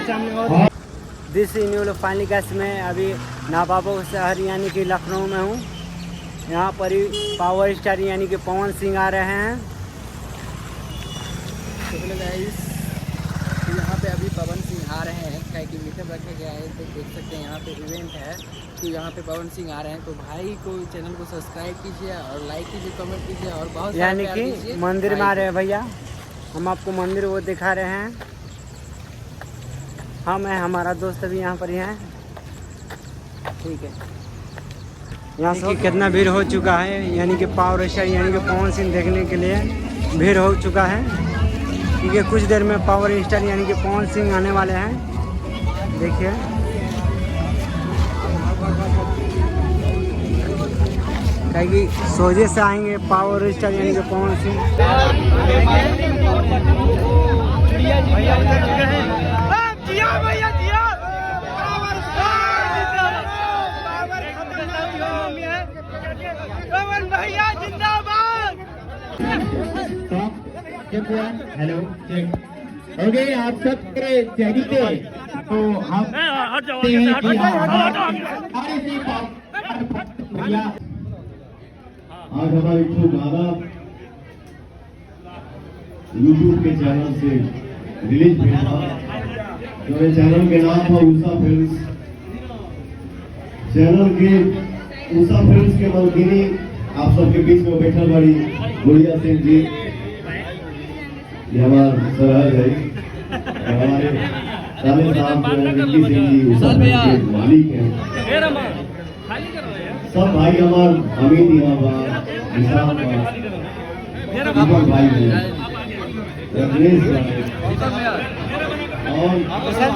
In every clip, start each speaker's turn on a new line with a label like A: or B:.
A: This new finally gas में अभी नवाबों शहर यानी कि लखनऊ में हूँ। यहाँ पर ही पावर स्टार यानी कि पवन सिंह आ रहे हैं।
B: तो हेलो गाइस, यहाँ पे अभी पवन सिंह आ रहे हैं, क्या कि मीटअप रखा गया है। तो देख सकते हैं यहाँ पे इवेंट है, तो यहाँ पे पवन सिंह आ रहे हैं। तो भाई को चैनल को सब्सक्राइब कीजिए और लाइक कीजिए, कमेंट कीजिए और बहुत
A: यानी कि मंदिर में आ रहे हैं भैया। हम आपको मंदिर वो दिखा रहे हैं। हम हैं, हमारा दोस्त भी यहाँ पर ही है। ठीक है, यहाँ से कितना भीड़ हो चुका है यानी कि पावर स्टार यानी कि पवन सिंह देखने के लिए भीड़ हो चुका है। क्योंकि कुछ देर में पावर स्टार यानी कि पवन सिंह आने वाले हैं। देखिए कि सोजे से आएंगे पावर स्टार यानी कि Pawan Singh.
C: Hello check. Okay, आप सब चेक पे तो हम आज हमारी खूब गाना यूट्यूब के चैनल से रिलीज हुआ था। जो चैनल के नाम था उषा फिल्म्स। चैनल के उषा फिल्म्स के मालकिनी आप सबके बीच में बैठल बड़ी गुड़िया सिंह जी, ये हमारे सरहद है। हमारे साले साहब रिंकी सिंह जी उषा फिल्म्स के मालिक हैं। सब भाई हमारे अमित यहाँ दीपक भाई हैं, रजनीश और सब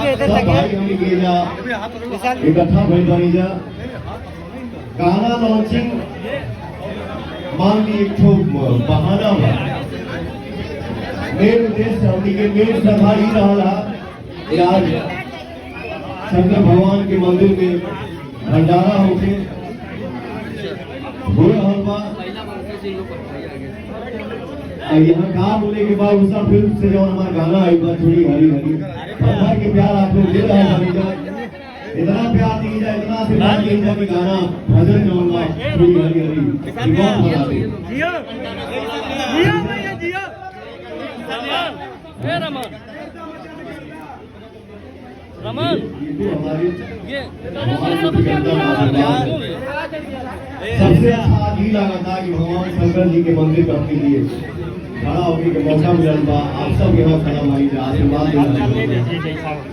C: भाई हम इकट्ठा भइल बनी जा। गाना लॉन्चिंग मान ली एक बहाना बा। मेन उद्देश्य हमनी के मेन सभा ही रहा आज शंकर भगवान के मंदिर में भंडारा होके हो रहा बा। यहाँ का बोले के बाद उषा फिल्म से जो हमारा गाना आई बा थोड़ी हरी हरी भर के प्यार आप लोग दे रहे हैं। इतना प्यार दीजिए, इतना आशीर्वाद दीजिए कि गाना भजन जो होगा थोड़ी हरी हरी बहुत बना दे।
D: जियो जियो भैया जियो। रमन रमन ये
C: सबसे अच्छा आज ही लगा था कि भगवान शंकर जी के मंदिर का अपने लिए खड़ा होने का मौका मिला बा। आप सब यहाँ खड़ा हुई आशीर्वाद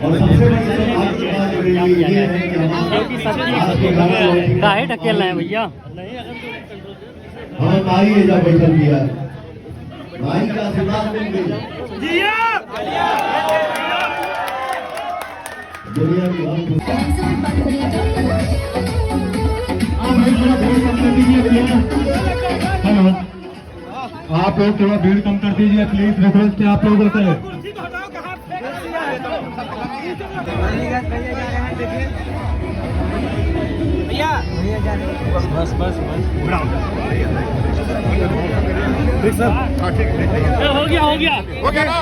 C: और सबसे बड़ी आज की बात ये है कि हमारे
A: ढकेलना है भैया।
C: हमें माई एजा बैठल किया, माई का आशीर्वाद मिल गई। दुनिया की हेलो, आप लोग थोड़ा भीड़ कम कर दीजिए प्लीज, रिक्वेस्ट है आप लोगों से।
D: बस बस हो गया
A: ना।